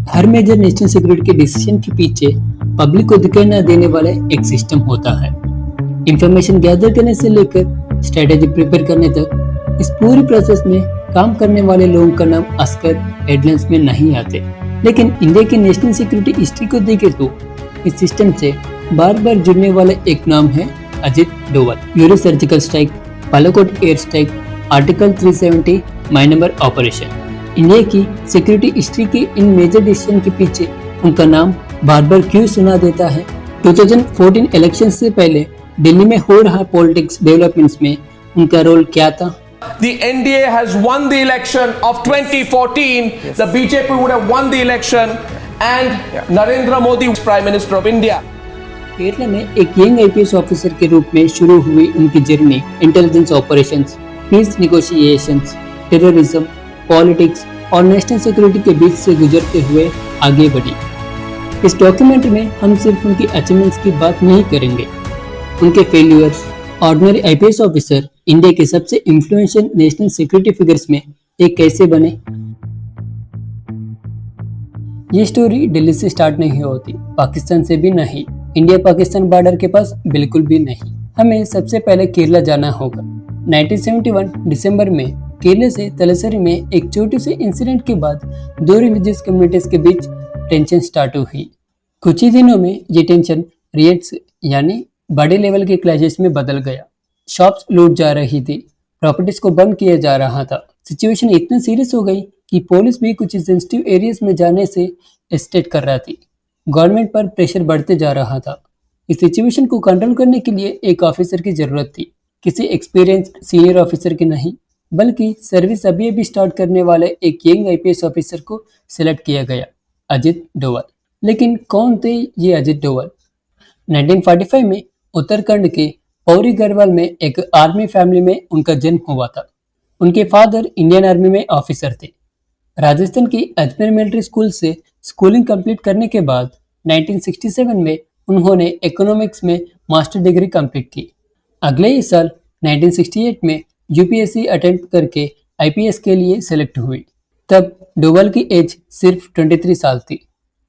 हर major national security के decision के पीछे पब्लिक को दिखाई न देने वाला एक सिस्टम होता है। इंफॉर्मेशन गैदर करने से लेकर स्ट्रेटेजी प्रिपेयर करने तक इस पूरी प्रोसेस में काम करने वाले लोगों का नाम अस्कर हेडलाइंस में नहीं आते। लेकिन इंडिया की नेशनल सिक्योरिटी हिस्ट्री को देखें तो इस सिस्टम से बार बार जुड़ने वाला एक नाम है Ajit Doval. Euro surgical strike, Balakot air strike, article 370 mine number operation. India की सिक्योरिटी हिस्ट्री के इन मेजर डिसीजन के पीछे उनका नाम बार बार क्यों सुना देता है? 2014 इलेक्शन से पहले दिल्ली में हो रहा पॉलिटिक्स डेवलपमेंट्स में उनका रोल क्या था? The NDA has won the election of 2014. Yes. The BJP would have won the election, and Narendra Modi was Prime Minister of India. Kerala में एक यंग आईपीएस ऑफिसर के रूप में शुरू हुई उनकी journey intelligence operations, peace negotiations, terrorism, politics और national security के बीच से गुजरते हुए आगे बढ़ी। इस डॉक्यूमेंट्री में हम सिर्फ उनकी अचीवमेंट्स की बात नहीं करेंगे, उनके failures, ordinary IPS officer India के सबसे इन्फ्लुएंशियल नेशनल सिक्योरिटी फिगर्स में एक कैसे बने। ये स्टोरी दिल्ली से स्टार्ट नहीं होती, पाकिस्तान से भी नहीं, इंडिया पाकिस्तान बॉर्डर के पास बिल्कुल भी नहीं। हमें सबसे पहले केरला जाना होगा। 1971 दिसंबर में केरला से तलसरी में एक छोटे से इंसिडेंट के बाद दो रिलीजियस कम्युनिटीज के बीच टेंशन स्टार्ट हुई। कुछ ही दिनों में ये टेंशन रिएट्स यानी बड़े लेवल के क्लैशेस में बदल गया। शॉप्स लूट जा रही थी, प्रॉपर्टीज को बंद किया जा रहा था। सिचुएशन इतनी सीरियस हो गई कि पुलिस भी कुछ सेंसिटिव एरियाज में जाने से हेजिटेट कर रहा थी। गवर्नमेंट पर प्रेशर बढ़ते जा रहा था। इस सिचुएशन को कंट्रोल करने के लिए एक ऑफिसर की जरूरत थी, किसी एक्सपीरियंस सीनियर ऑफिसर की नहीं, बल्कि सर्विस अभी अभी स्टार्ट करने वाले एक यंग आईपीएस ऑफिसर को सिलेक्ट किया गया, अजित डोभाल। लेकिन कौन थे ये अजित डोभाल? 1945 में उत्तराखंड के पौरी गढ़वाल में एक आर्मी फैमिली में उनका जन्म हुआ था। उनके फादर इंडियन आर्मी में ऑफिसर थे। राजस्थान की अजमेर मिलिट्री स्कूल से स्कूलिंग कंप्लीट करने के बाद 1967 में उन्होंने इकोनॉमिक्स में मास्टर डिग्री कंप्लीट की। अगले ही साल 1968 में यूपीएससी अटेम्प्ट करके आईपीएस के लिए सेलेक्ट हुई। तब डोभाल की एज सिर्फ 23 साल थी।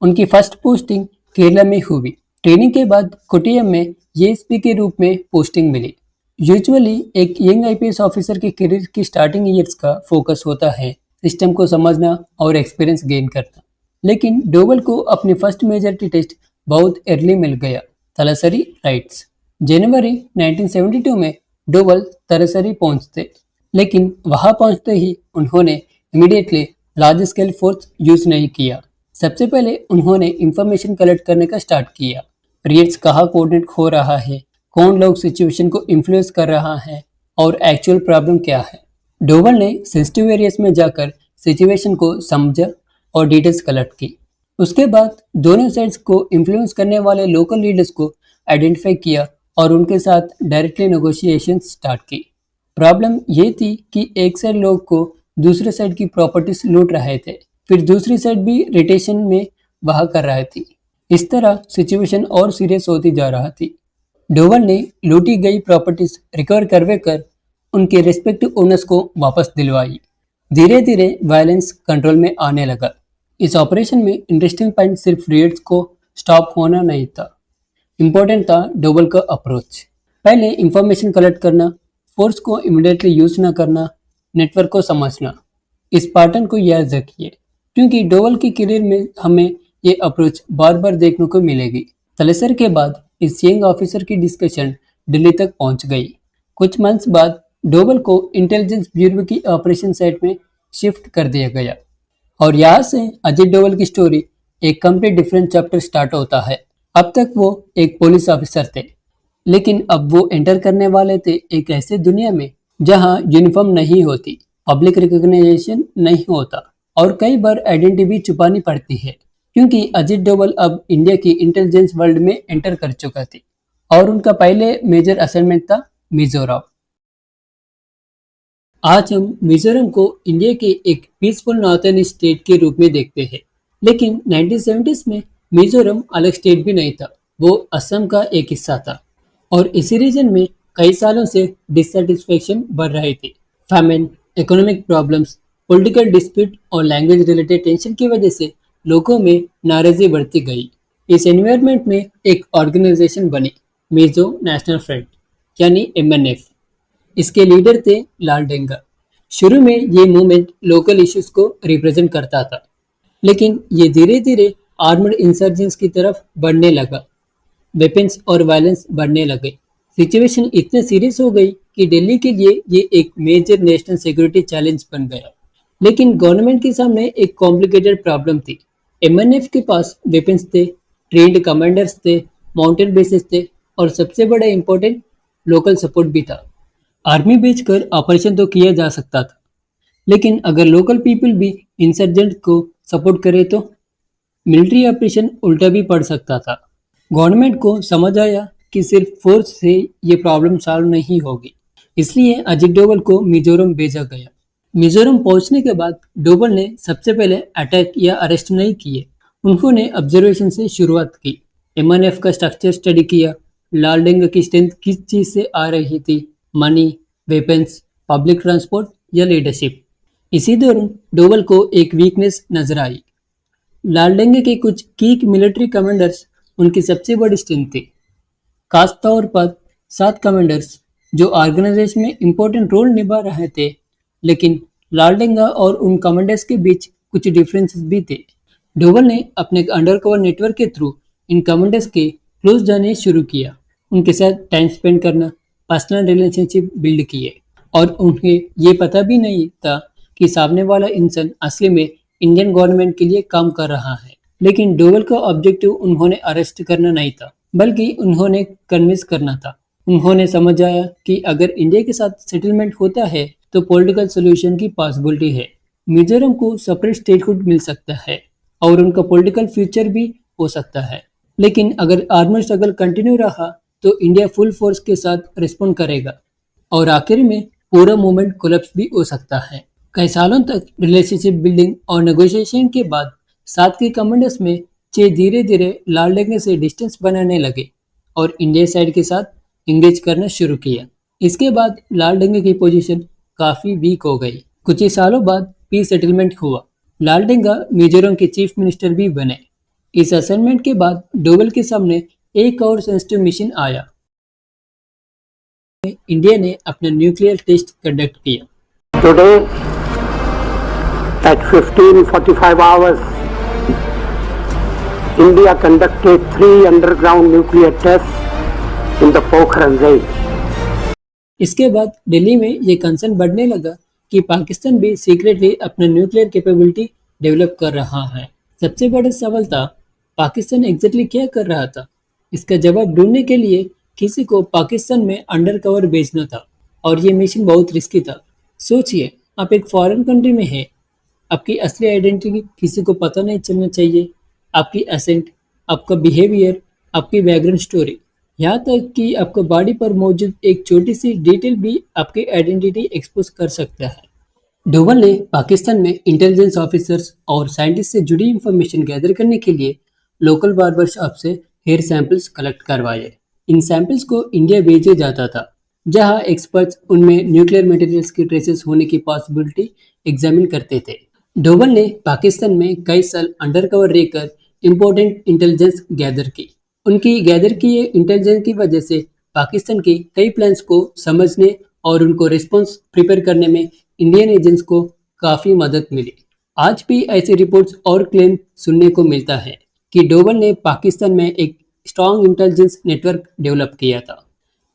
उनकी फर्स्ट पोस्टिंग केरला में हुई। ट्रेनिंग के बाद कोट्टयम में एएसपी के रूप में पोस्टिंग मिली। यूजुअली एक यंग आईपीएस ऑफिसर के करियर की स्टार्टिंग ईयर्स का फोकस होता है सिस्टम को समझना और एक्सपीरियंस गेन करना। लेकिन डोभाल को अपनी फर्स्ट मेजॉरिटी टेस्ट बहुत अर्ली मिल गया, तलसरी राइट्स। जनवरी 1972 में डोभाल तलसरी पहुंचते, लेकिन वहां पहुंचते ही उन्होंने immediately large scale force use नहीं किया। सबसे पहले उन्होंने इंफॉर्मेशन कलेक्ट करने का स्टार्ट किया। रिएट्स कहाँ कोऑर्डिनेट हो रहा है, कौन लोग सिचुएशन को इन्फ्लुएंस कर रहा है और एक्चुअल प्रॉब्लम क्या है। डोभाल ने सेंसिटिव एरियाज में जाकर सिचुएशन को समझा और डिटेल्स कलेक्ट की। उसके बाद दोनों साइड्स को इन्फ्लुएंस करने वाले लोकल लीडर्स को आइडेंटिफाई किया और उनके साथ डायरेक्टली नेगोशिएशन स्टार्ट की। प्रॉब्लम ये थी कि एक साइड लोग को दूसरे साइड की प्रॉपर्टीज लूट रहे थे, फिर दूसरी साइड भी रिटेशन में बहा कर रही थी। इस तरह सिचुएशन और सीरियस होती जा रहा थी। डोभाल ने लूटी गई प्रॉपर्टीज रिकवर करवे कर उनके रिस्पेक्टिव ओनर्स को वापस दिलवाई। धीरे धीरे वायलेंस कंट्रोल में आने लगा। इस ऑपरेशन में इंटरेस्टिंग पॉइंट सिर्फ रेड्स को स्टॉप होना नहीं था, इम्पोर्टेंट था डोभाल का अप्रोच। पहले इंफॉर्मेशन कलेक्ट करना, फोर्स को इमीडिएटली यूज न करना, नेटवर्क को समझना। इस पैटर्न को याद रखिए, क्योंकि डोभाल की करियर में हमें ये अप्रोच बार बार देखने को मिलेगी। तलसर के बाद इस यंग ऑफिसर की डिस्कशन दिल्ली तक पहुंच गई। कुछ मंथ्स बाद डोभाल को इंटेलिजेंस ब्यूरो की ऑपरेशन साइट में शिफ्ट कर दिया गया और यहाँ से अजित डोभाल की स्टोरी एक कंप्लीट डिफरेंट चैप्टर स्टार्ट होता है। अब तक वो एक पुलिस ऑफिसर थे, लेकिन अब वो एंटर करने वाले थे एक ऐसे दुनिया में जहाँ यूनिफॉर्म नहीं होती, पब्लिक रिकॉग्नाइजेशन नहीं होता और कई बार आइडेंटिटी भी छुपानी पड़ती है, क्योंकि अजित डोभाल अब इंडिया की इंटेलिजेंस वर्ल्ड में एंटर कर चुका थी और उनका पहले मेजर असाइनमेंट था मिजोरम। आज हम मिजोरम को इंडिया के एक पीसफुल नॉर्थर्न स्टेट के रूप में देखते हैं, लेकिन 1970s में मिजोरम अलग स्टेट भी नहीं था, वो असम का एक हिस्सा था और इसी रीजन में कई सालों से डिससेटिस्फेक्शन बढ़ रही थी। Famine, economic problems, political dispute और लैंग्वेज रिलेटेड टेंशन की वजह से लोगों में नाराजगी बढ़ती गई। इस एनवायरनमेंट में एक ऑर्गेनाइजेशन बनी, मिजो नेशनल फ्रंट यानी MNF। इसके लीडर थे लालडेंगा। शुरू में ये मूवमेंट लोकल इश्यूज को रिप्रेजेंट करता था, लेकिन ये धीरे धीरे आर्मड इंसर्जेंट्स की तरफ बढ़ने लगा। वेपन्स और वायलेंस बढ़ने लगे। सिचुएशन इतने सीरियस हो गई कि दिल्ली के लिए ये एक मेजर नेशनल सिक्योरिटी चैलेंज बन गया। लेकिन गवर्नमेंट के सामने एक कॉम्प्लिकेटेड प्रॉब्लम थी। MNF के पास वेपन्स थे, ट्रेंड कमांडर्स थे, माउंटेन बेसेस थे और सबसे बड़ा इम्पोर्टेंट लोकल सपोर्ट भी था। आर्मी भेजकर ऑपरेशन तो किया जा सकता था, लेकिन अगर लोकल पीपल भी इंसर्जेंट को सपोर्ट करे तो मिलिट्री ऑपरेशन उल्टा भी पड़ सकता था। गवर्नमेंट को समझ आया कि सिर्फ फोर्स से ये प्रॉब्लम सॉल्व नहीं होगी, इसलिए अजित डोभाल को मिजोरम भेजा गया। मिजोरम पहुंचने के बाद डोभाल ने सबसे पहले अटैक या अरेस्ट नहीं किए। उन्होंने ऑब्जर्वेशन से शुरुआत की, MNF का स्ट्रक्चर स्टडी किया, लालडेंगा की स्ट्रेंथ किस चीज से आ रही थी, मनी, वेपन्स, पब्लिक ट्रांसपोर्ट या लीडरशिप। इसी दौरान डोभाल को एक वीकनेस नजर आई। लालडेंगा के कुछ की मिलिट्री कमांडर्स उनकी सबसे बड़ी स्ट्रेंथ थी। खास तौर पर 7 कमांडर्स जो ऑर्गेनाइजेशन में इम्पोर्टेंट रोल निभा रहे थे, लेकिन लालडेंगा और उन कमांडर्स के बीच कुछ डिफरेंसेस भी थे। डोभाल ने अपने अंडरकवर नेटवर्क के थ्रू इन कमांडर्स के क्लोज जाने शुरू किया, उनके साथ टाइम स्पेंड करना, पर्सनल रिलेशनशिप बिल्ड किए और उन्हें ये पता भी नहीं था कि सामने वाला इंसान असली में इंडियन गवर्नमेंट के लिए काम कर रहा है। लेकिन डोभाल का ऑब्जेक्टिव उन्होंने अरेस्ट करना नहीं था, बल्कि उन्होंने कन्विंस करना था। उन्होंने समझ आया कि अगर इंडिया के साथ सेटलमेंट होता है तो पॉलिटिकल सोल्यूशन की पॉसिबिलिटी है। मिजोरम को सेपरेट स्टेटहुड मिल सकता है और उनका पॉलिटिकल फ्यूचर भी हो सकता है। लेकिन अगर आर्मड स्ट्रगल कंटिन्यू रहा तो इंडिया फुल फोर्स के साथ रिस्पॉन्ड करेगा और आखिर में पूरा मूवमेंट कोलैप्स भी हो सकता है। कई सालों तक रिलेशनशिप बिल्डिंग और नेगोशिएशन के बाद 7 के कमांडर्स में 6 धीरे धीरे लालडेंगा से डिस्टेंस बनाने लगे और इंडिया साइड के साथ इंगेज करना शुरू किया। इसके बाद लालडेंगा की पोजीशन काफी वीक हो गई। कुछ ही सालों बाद पीस सेटलमेंट हुआ। लालडेंगा मिजोरम के चीफ मिनिस्टर भी बने। इस असाइनमेंट के बाद डोभाल के सामने एक और सेंसिटिव मिशन आया। इंडिया ने अपना न्यूक्लियर टेस्ट कंडक्ट किया। Today, at 15:45 hours, India conducted 3 underground nuclear tests in the Pokhran range. इसके बाद दिल्ली में ये कंसर्न बढ़ने लगा कि पाकिस्तान भी सीक्रेटली अपना न्यूक्लियर कैपेबिलिटी डेवलप कर रहा है। सबसे बड़ा सवाल था, पाकिस्तान एग्जैक्टली क्या कर रहा था। इसका जवाब ढूंढने के लिए किसी को पाकिस्तान में अंडर कवर भेजना था और ये मिशन बहुत रिस्की था। सोचिए, आप एक फॉरेन कंट्री में हैं, आपकी असली आइडेंटिटी किसी को पता नहीं चलना चाहिए, आपकी एसेंट, आपका बिहेवियर, आपकी बैकग्राउंड स्टोरी, यहाँ तक कि आपका बॉडी पर मौजूद एक छोटी सी डिटेल भी आपकी आइडेंटिटी एक्सपोज कर सकता है। डोभाल ने पाकिस्तान में इंटेलिजेंस ऑफिसर्स और साइंटिस्ट से जुड़ी इंफॉर्मेशन गैदर करने के लिए लोकल बार्बर शॉप से हेयर सैंपल्स कलेक्ट करवाए। इन सैंपल्स को इंडिया भेजा जाता था, जहां एक्सपर्ट्स उनमें न्यूक्लियर मटेरियल्स की ट्रेसेस होने की पॉसिबिलिटी एग्जामिन करते थे। डोभाल ने पाकिस्तान में कई साल अंडरकवर रहकर इंपॉर्टेंट इंटेलिजेंस गैदर की। उनकी गैदर किए इंटेलिजेंस की वजह से पाकिस्तान के कई प्लान्स को समझने और उनको रिस्पॉन्स प्रिपेयर करने में इंडियन एजेंट्स को काफ़ी मदद मिली। आज भी ऐसी रिपोर्ट्स और क्लेम सुनने को मिलता है कि डोभाल ने पाकिस्तान में एक स्ट्रॉन्ग इंटेलिजेंस नेटवर्क डेवलप किया था।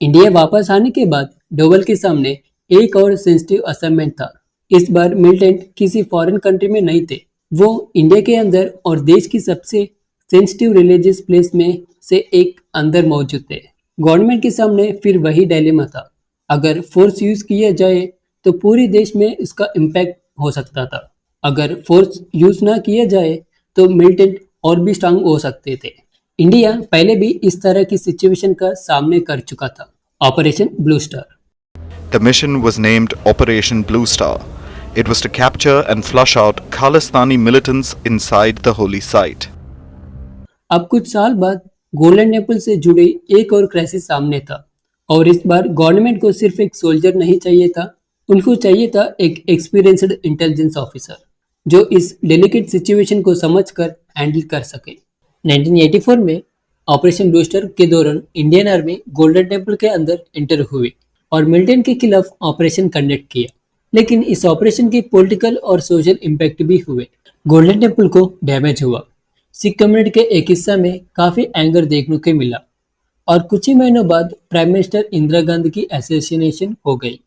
इंडिया वापस आने के बाद डोभाल के सामने एक और सेंसिटिव असाइनमेंट था। इस बार मिलिटेंट किसी फॉरेन कंट्री में नहीं थे, वो इंडिया के अंदर और देश की सबसे सेंसिटिव रिलीजियस प्लेस में से एक अंदर मौजूद थे। गवर्नमेंट के सामने फिर वही डायलेमा था, अगर फोर्स यूज किया जाए तो पूरे देश में इसका इम्पैक्ट हो सकता था, अगर फोर्स यूज ना किया जाए तो मिलिटेंट और भी स्ट्रांग हो सकते थे। इंडिया पहले भी इस तरह की सिचुएशन का सामना कर चुका था। Operation blue star. The mission was named Operation Blue Star. It was to capture and flush out Khalistani militants inside the holy site. अब कुछ साल बाद गोल्डन टेम्पल से जुड़े एक और क्राइसिस सामने था और इस बार गवर्नमेंट को सिर्फ एक सोल्जर नहीं चाहिए था, उनको चाहिए था एक एक्सपीरियंस्ड इंटेलिजेंस ऑफिसर। जो इस डेलिकेट सिचुएशन को समझकर हैंडल कर सके। 1984 में ऑपरेशन ब्लूस्टर के दौरान इंडियन आर्मी गोल्डन टेम्पल के अंदर एंटर हुई और मिलिटेंट के खिलाफ ऑपरेशन कंडक्ट किया। लेकिन इस ऑपरेशन के पॉलिटिकल और सोशल इम्पैक्ट भी हुए। गोल्डन टेम्पल को डैमेज हुआ, सिख कम्युनिटी के एक हिस्सा में काफी एंगर देखने को मिला और कुछ ही महीनों बाद प्राइम मिनिस्टर इंदिरा गांधी की असैसिनेशन हो गई।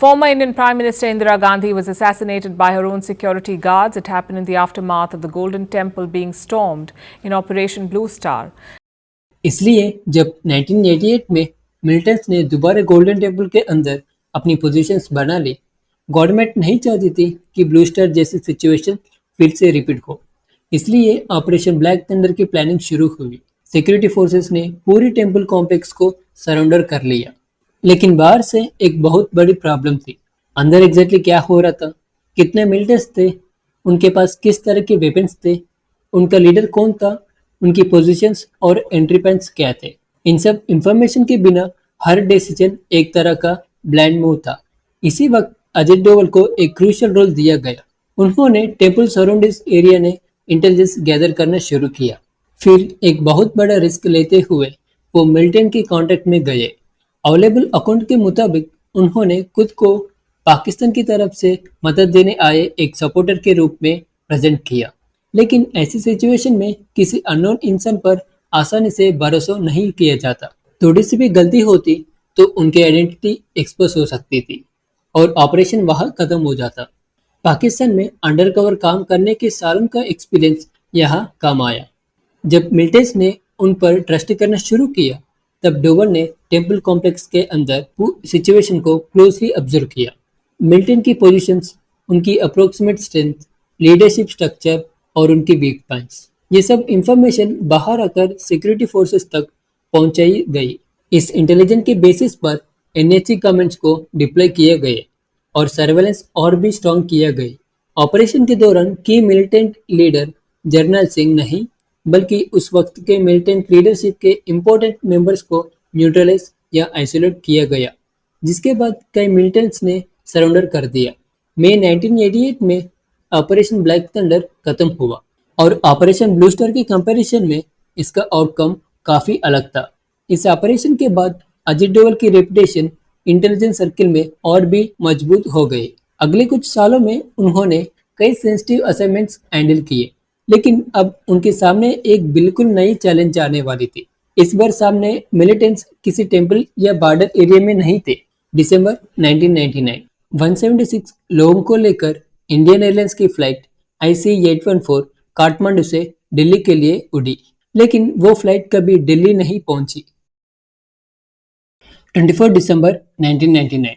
Former Indian Prime Minister Indira Gandhi was assassinated by her own security guards. It happened in the aftermath of the Golden Temple being stormed in Operation Blue Star. इसलिए जब 1988 में militants ने दोबारा golden temple के अंदर अपनी positions बना ली, government नहीं चाहती थी कि ब्लू स्टार जैसी सिचुएशन फिर से रिपीट हो। इसलिए ऑपरेशन ब्लैक थंडर की प्लानिंग शुरू हुई। सिक्योरिटी फोर्सेस ने पूरी टेम्पल कॉम्प्लेक्स को सरेंडर कर लिया। लेकिन बाहर से एक बहुत बड़ी प्रॉब्लम थी। अंदर एग्जैक्टली क्या हो रहा था, कितने मिलिटेंट्स थे, उनके पास किस तरह के वेपन्स थे, उनका लीडर कौन था, उनकी पोजीशंस और एंट्री पॉइंट्स क्या थे। इन सब इंफॉर्मेशन के बिना हर डिसीजन एक तरह का ब्लाइंड मूव था। इसी वक्त अजित डोवल को एक क्रूशियल रोल दिया गया। उन्होंने टेम्पल सराउंडिंग्स एरिया ने इंटेलिजेंस गैदर करना शुरू किया। फिर एक बहुत बड़ा रिस्क लेते हुए वो मिलिटेंट के कांटेक्ट में गए। अवेलेबल अकाउंट के मुताबिक उन्होंने खुद को पाकिस्तान की तरफ से मदद देने आए एक सपोर्टर के रूप में प्रेजेंट किया। लेकिन ऐसी सिचुएशन में किसी अननोन इंसान पर आसानी से भरोसा नहीं किया जाता। थोड़ी सी भी गलती होती तो उनकी आइडेंटिटी एक्सपोज हो सकती थी और ऑपरेशन वहां खत्म हो जाता। पाकिस्तान में अंडरकवर काम करने के सालों का एक्सपीरियंस यहाँ काम आया। जब मिलिटेंट्स ने उन पर ट्रस्ट करना शुरू किया, तब डोवल ने टेम्पल कॉम्प्लेक्स के अंदर सिचुएशन को क्लोजली ऑब्जर्व किया। मिलिटेंट की पोजीशंस, उनकी अप्रोक्सीमेट स्ट्रेंथ, लीडरशिप स्ट्रक्चर और उनकी वीक पॉइंट्स, ये सब इंफॉर्मेशन बाहर आकर सिक्योरिटी फोर्सेस तक पहुंचाई गई। इस इंटेलिजेंस के बेसिस पर एनएसजी कमांड्स को डिप्लॉय किए गए और सर्वेलेंस और भी स्ट्रॉन्ग किया गया। ऑपरेशन के दौरान की मिलिटेंट लीडर जर्नल सिंह नहीं, बल्कि उस वक्त के मिलिटेंट लीडरशिप के इम्पोर्टेंट मेंबर्स को न्यूट्रलाइज या आइसोलेट किया गया, जिसके बाद कई मिलिटेंट्स ने सरेंडर कर दिया। मई 1988 में ऑपरेशन ब्लैक थंडर खत्म हुआ और ऑपरेशन ब्लू स्टार के कंपैरिजन में इसका आउटकम काफी अलग था। इस ऑपरेशन के बाद अजित डोवल की रेपुटेशन इंटेलिजेंस सर्किल में और भी मजबूत हो गई। अगले कुछ सालों में उन्होंने कई सेंसिटिव असाइनमेंट्स हैंडल किए, लेकिन अब उनके सामने एक बिल्कुल नई चैलेंज आने वाली थी। इस बार सामने मिलिटेंट्स किसी टेम्पल या बॉर्डर एरिया में नहीं थे। दिसंबर 1999 176 लोगों को लेकर इंडियन एयरलाइंस की फ्लाइट IC-814 काठमांडू से दिल्ली के लिए उड़ी, लेकिन वो फ्लाइट कभी दिल्ली नहीं पहुंची। 24 दिसंबर 1999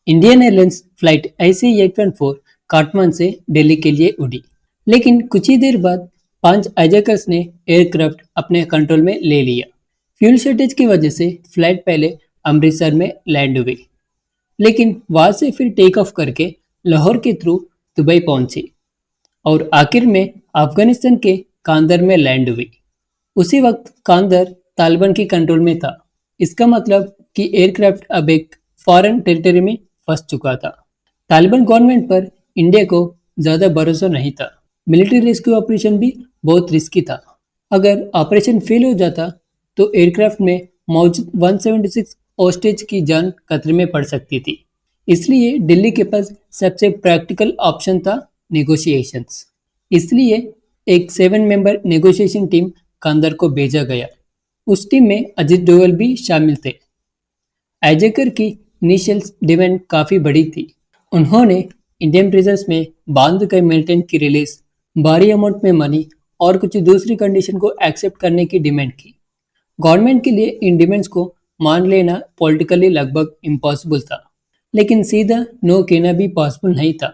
Indian airlines flight IC-814 Kathmandu से दिल्ली के लिए उड़ी, लेकिन कुछ ही देर बाद 5 हाईजैकर्स ने एयरक्राफ्ट अपने कंट्रोल में ले लिया। फ्यूल शॉर्टेज की वजह से फ्लाइट पहले अमृतसर में लैंड हुई, लेकिन वहां से फिर टेक ऑफ करके लाहौर के थ्रू दुबई पहुंची और आखिर में अफगानिस्तान के कांदर में लैंड हुई। उसी वक्त कांदर तालिबान की कंट्रोल में था। इसका मतलब कि एयरक्राफ्ट अब एक फॉरेन टेरिटरी में फंस चुका था। तालिबान गवर्नमेंट पर इंडिया को ज्यादा भरोसा नहीं था। मिलिट्री रेस्क्यू ऑपरेशन भी बहुत रिस्की था। अगर ऑपरेशन फेल हो जाता तो एयरक्राफ्ट में मौजूद 176 हॉस्टेज की जान खतरे में पड़ सकती थी। इसलिए दिल्ली के पास सबसे प्रैक्टिकल ऑप्शन था नेगोशिएशंस। इसलिए एक 7 मेंबर नेगोशिएशन टीम कांदर को भेजा गया। उस टीम में अजित डोवल भी शामिल थे। हाईजैकर की इनिशियल डिमांड काफ़ी बड़ी थी। उन्होंने इंडियन प्रिजनर्स में बांध गए मिलिटेंट की रिलीज, भारी अमाउंट में मनी और कुछ दूसरी कंडीशन को एक्सेप्ट करने की डिमांड की। गवर्नमेंट के लिए इन डिमांड्स को मान लेना पॉलिटिकली लगभग इम्पॉसिबल था, लेकिन सीधा नो कहना भी पॉसिबल नहीं था,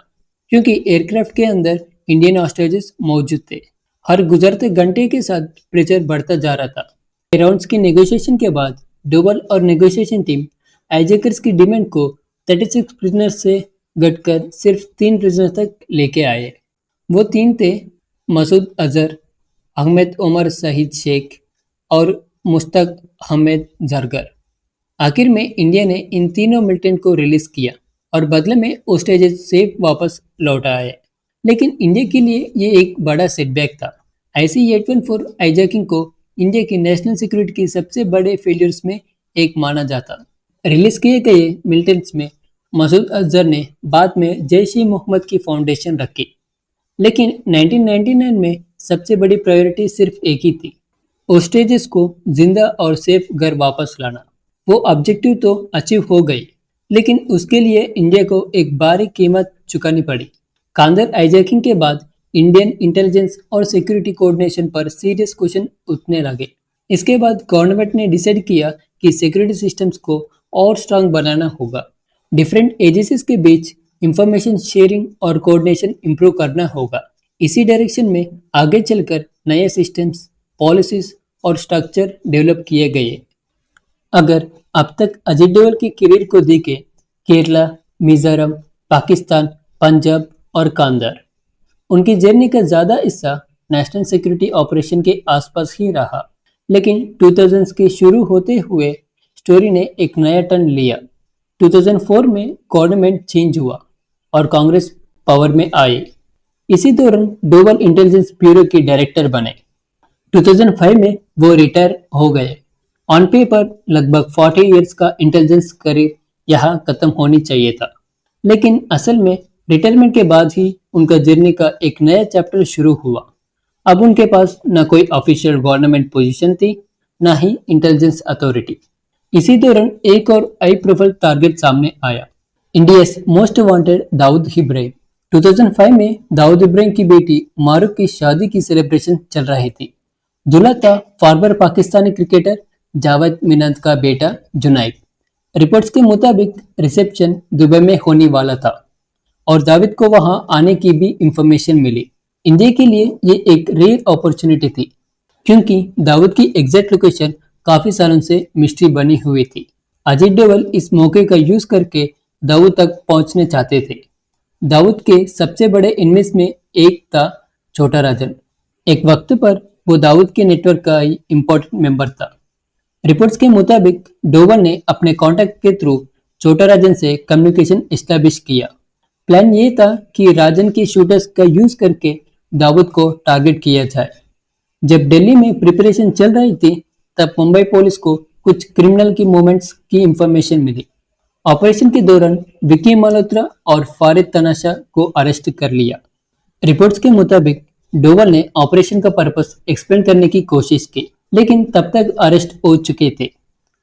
क्योंकि एयरक्राफ्ट के अंदर इंडियन हॉस्टेजेस मौजूद थे। हर गुजरते घंटे के साथ प्रेशर बढ़ता जा रहा था। राउंड्स की नेगोशिएशन के बाद डोवल और नेगोशिएशन टीम हाईजैकर्स की डिमांड को 36 प्रिजनर्स से घटकर सिर्फ 3 प्रिजनर्स तक लेके आए। वो 3 थे मसूद अजहर, अहमद उमर शहीद शेख और मुश्ताक अहमद जरगर। आखिर में इंडिया ने इन तीनों मिलिटेंट को रिलीज किया और बदले में होस्टेजेस सेफ वापस लौट आए। लेकिन इंडिया के लिए ये एक बड़ा सेटबैक था। IC-814 हाईजैकिंग को इंडिया की नेशनल सिक्योरिटी के सबसे बड़े फेलियर्स में एक माना जाता। रिलीज किए गए मिलिटेंट्स में मसूद अजहर ने बाद में जैश ए मोहम्मद की फाउंडेशन रखी, लेकिन 1999 में सबसे बड़ी प्रायोरिटी सिर्फ एक ही थी, होस्टेजेस को जिंदा और सेफ घर वापस लाना। वो ऑब्जेक्टिव तो अचीव हो गई, लेकिन उसके लिए इंडिया को एक भारी कीमत चुकानी पड़ी। कांदर हाईजैकिंग के बाद इंडियन इंटेलिजेंस और सिक्योरिटी कोऑर्डिनेशन पर सीरियस क्वेश्चन उठने लगे। इसके बाद गवर्नमेंट ने डिसाइड किया कि सिक्योरिटी सिस्टम्स को और स्ट्रांग बनाना होगा। डिफरेंट एजेंसीज के बीच इंफॉर्मेशन शेयरिंग और कोऑर्डिनेशन इंप्रूव करना होगा। इसी डायरेक्शन में आगे चलकर नए सिस्टम्स, पॉलिसीज और स्ट्रक्चर डेवलप किए गए। अगर अब तक अजीत डोवल की करियर को देखें, केरला, मिजोरम, पाकिस्तान, पंजाब और कांदर, उनकी जर्नी का ज़्यादा हिस्सा नेशनल सिक्योरिटी ऑपरेशन के आसपास ही रहा। लेकिन 2000s के शुरू होते हुए स्टोरी ने एक नया टर्न लिया। 2004 में गवर्नमेंट चेंज हुआ और कांग्रेस पावर में आई। इसी दौरान डोवल इंटेलिजेंस ब्यूरो के डायरेक्टर बने। 2005 में वो रिटायर हो गए। ऑन पेपर लगभग 40 इयर्स का इंटेलिजेंस करियर यहाँ खत्म होनी चाहिए था, लेकिन असल में रिटायरमेंट के बाद ही उनका जर्नी का एक नया चैप्टर शुरू हुआ। अब उनके पास न कोई ऑफिशियल गवर्नमेंट पोजीशन थी, न ही इंटेलिजेंस अथॉरिटी। इसी दौरान एक और हाई प्रोफाइल टारगेट सामने आया, India's most wanted Dawood Ibrahim. 2005 में दाऊद इब्राहिम की बेटी मारूफ की शादी की सेलिब्रेशन चल रही थी। दूल्हा था फॉर्मर पाकिस्तानी क्रिकेटर जावेद मिनाज का बेटा जुनैद। रिपोर्ट्स के मुताबिक रिसेप्शन दुबई में होने वाला था और जावेद को वहां आने की भी इंफॉर्मेशन मिली। इंडिया के लिए ये एक रेयर अपॉर्चुनिटी थी, क्योंकि दाऊद की एग्जैक्ट लोकेशन काफी सालों से मिस्ट्री बनी हुई थी। अजीत डोवल इस मौके का यूज करके दाऊद तक पहुंचने चाहते थे। दाऊद के सबसे बड़े इनमें में एक था छोटा राजन। एक वक्त पर वो दाऊद के नेटवर्क का ही इम्पोर्टेंट मेंबर था। रिपोर्ट्स के मुताबिक डोवल ने अपने कॉन्टैक्ट के थ्रू छोटा राजन से कम्युनिकेशन एस्टैब्लिश किया। प्लान ये था कि राजन के शूटर्स का यूज करके दाऊद को टारगेट किया जाए। जब दिल्ली में प्रिपरेशन चल रही थी, तब मुंबई पुलिस को कुछ क्रिमिनल की मूवमेंट्स की इंफॉर्मेशन मिली। ऑपरेशन के दौरान विकी मल्होत्रा और फारिद तनाशा को अरेस्ट कर लिया। रिपोर्ट्स के मुताबिक डोवल ने ऑपरेशन का पर्पस एक्सप्लेन करने की कोशिश की, लेकिन तब तक अरेस्ट हो चुके थे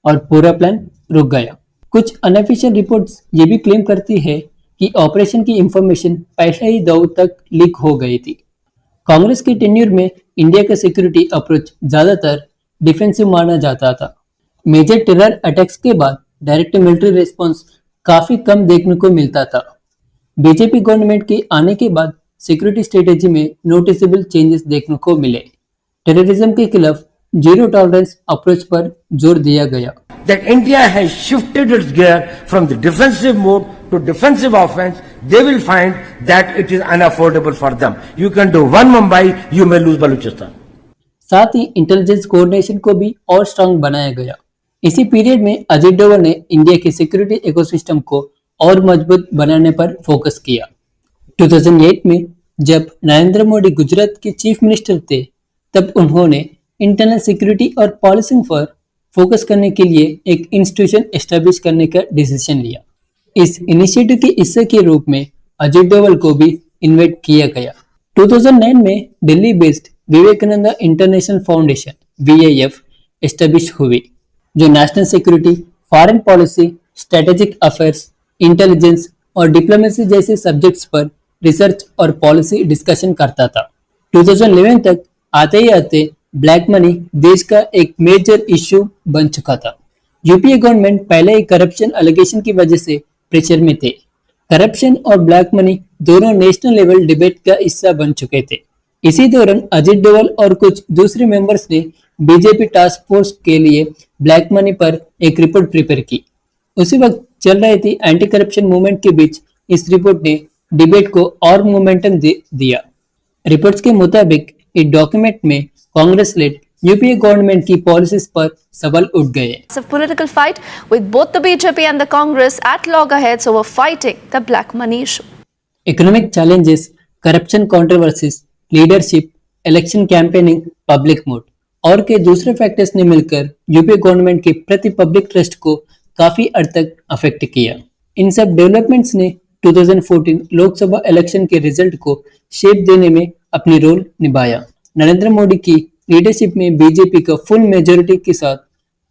और पूरा प्लान रुक गया। कुछ अनऑफिशियल रिपोर्ट्स ये भी क्लेम करती है कि ऑपरेशन की इंफॉर्मेशन पहले ही दाऊद तक लीक हो गई थी। कांग्रेस के टेन्यूर में इंडिया का सिक्योरिटी अप्रोच ज्यादातर डिफेंसिव माना जाता था। मेजर टेरर अटैक्स के बाद डायरेक्ट मिलिट्री रिस्पांस काफी कम देखने को मिलता था। बीजेपी गवर्नमेंट के आने के बाद सिक्योरिटी स्ट्रेटेजी में नोटिसेबल चेंजेस देखने को मिले। टेररिज्म के खिलाफ जीरो टॉलरेंस अप्रोच पर जोर दिया गया। That India has shifted its gear from the defensive mode to defensive offense, they will find that it is unaffordable for them. You can do one Mumbai, you may lose Balochistan. साथ ही intelligence coordination को भी और strong बनाया गया। इसी period में अजीत डोवल ने India के सिक्योरिटी इकोसिस्टम को और मजबूत बनाने पर फोकस किया। 2008 में जब नरेंद्र मोदी गुजरात के चीफ मिनिस्टर थे, तब उन्होंने इंटरनल सिक्योरिटी और पॉलिसिंग पर फोकस करने के लिए एक इंस्टीट्यूशन एस्टेब्लिश करने का डिसीजन लिया। इस इनिशिएटिव के हिस्से के रूप में अजीत डोवल को भी इन्वाइट किया गया। 2009 में Delhi based Vivekananda international foundation (VIF) establish हुई, जो national security, foreign policy, strategic affairs, intelligence और डिप्लोमेसी जैसे सब्जेक्ट्स पर रिसर्च और पॉलिसी डिस्कशन करता था। 2011 तक आते ही आते ब्लैक मनी देश का एक मेजर इश्यू बन चुका था। यूपीए गवर्नमेंट पहले ही करप्शन एलिगेशन की वजह से प्रेशर में थे। करप्शन और ब्लैक मनी दोनों नेशनल लेवल डिबेट का हिस्सा बन चुके थे। इसी दौरान अजीत डोवल और कुछ दूसरे मेंबर्स ने बीजेपी टास्क फोर्स के लिए ब्लैक मनी पर एक रिपोर्ट प्रिपेयर की। उसी वक्त चल रही थी एंटी करप्शन मूवमेंट के बीच इस रिपोर्ट ने डिबेट को और मोमेंटम दिया। रिपोर्ट्स के मुताबिक इस डॉक्यूमेंट में कांग्रेस लेड यूपीए गवर्नमेंट की पॉलिसीज पर सवाल उठ गए। A political fight with both the BJP and the Congress at loggerheads over fighting the black money issue. Economic challenges, corruption controversies, leadership, election campaigning, public mood और के दूसरे factors ने मिलकर यूपी गवर्नमेंट के प्रति पब्लिक ट्रस्ट को काफी हद तक अफेक्ट किया। इन सब डेवलपमेंट्स ने 2014 लोकसभा इलेक्शन के रिजल्ट को शेप देने में अपनी रोल निभाया। नरेंद्र मोदी की लीडरशिप में बीजेपी का फुल मेजोरिटी के साथ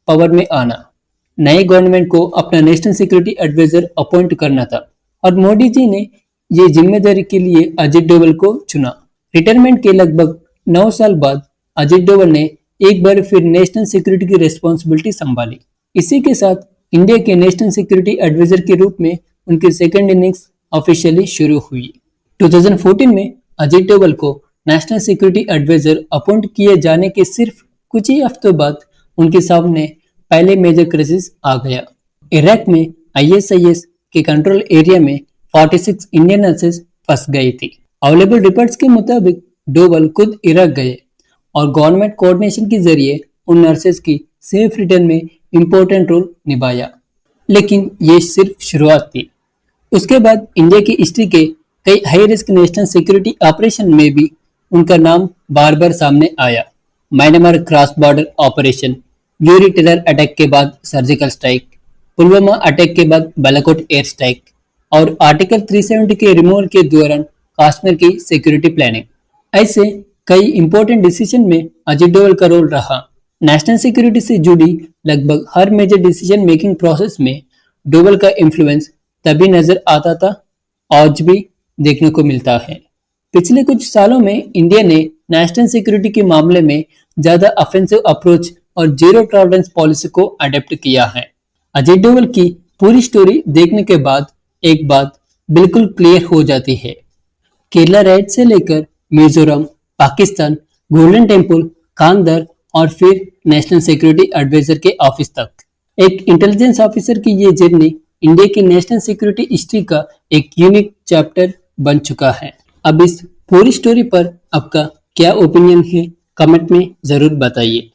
पावर में आना, नए गवर्नमेंट को अपना नेशनल सिक्योरिटी एडवाइजर अपॉइंट करना था और मोदी जी ने ये जिम्मेदारी के लिए अजित डोवल को चुना। रिटायरमेंट के लगभग 9 साल बाद अजित डोवल ने एक बार फिर नेशनल सिक्योरिटी की रिस्पॉन्सिबिलिटी संभाली। इसी के साथ इंडिया के नेशनल सिक्योरिटी एडवाइजर के रूप में उनकी सेकंड इनिंग्स ऑफिशियली शुरू हुई। 2014 में अजित डोवल को नेशनल सिक्योरिटी एडवाइजर अपॉइंट किए जाने के सिर्फ कुछ ही हफ्तों बाद उनके सामने पहले मेजर क्राइसिस आ गया। इराक में ISIS के कंट्रोल एरिया में 46 इंडियन नर्सेस फंस गई थी। अवेलेबल रिपोर्ट्स के मुताबिक डोवल खुद इराक गए और गवर्नमेंट कोऑर्डिनेशन के जरिए उन नर्सेस की सेफ रिटर्न में इंपॉर्टेंट रोल निभाया। लेकिन ये सिर्फ शुरुआत थी। उसके बाद इंडिया की हिस्ट्री के कई high risk national security operation में भी उनका नाम बार बार सामने आया। Myanmar cross border operation, Yuri terror attack के बाद सर्जिकल स्ट्राइक, पुलवामा अटैक के बाद बालाकोट एयर स्ट्राइक और आर्टिकल 370 के रिमूवल के दौरान कश्मीर की सिक्योरिटी प्लानिंग। ऐसे कई इंपॉर्टेंट डिसीजन में अजित डोवल का रोल रहा। नेशनल सिक्योरिटी से जुड़ी लगभग हर मेजर डिसीजन मेकिंग प्रोसेस में डोवल का इन्फ्लुएंस तभी नजर आता था, आज भी देखने को मिलता है। पिछले कुछ सालों में इंडिया ने नेशनल सिक्योरिटी के मामले में ज्यादा ऑफेंसिव अप्रोच और जीरो टॉलरेंस पॉलिसी को अडेप्ट किया है। अजित डोवल की पूरी स्टोरी देखने के बाद एक बात बिल्कुल क्लियर हो जाती है। केरला रेड से लेकर मिजोरम, पाकिस्तान, गोल्डन टेम्पल, कांगदर और फिर नेशनल सिक्योरिटी एडवाइजर के ऑफिस तक, एक इंटेलिजेंस ऑफिसर की ये जर्नी इंडिया की नेशनल सिक्योरिटी हिस्ट्री का एक यूनिक चैप्टर बन चुका है। अब इस पूरी स्टोरी पर आपका क्या ओपिनियन है, कमेंट में जरूर बताइए।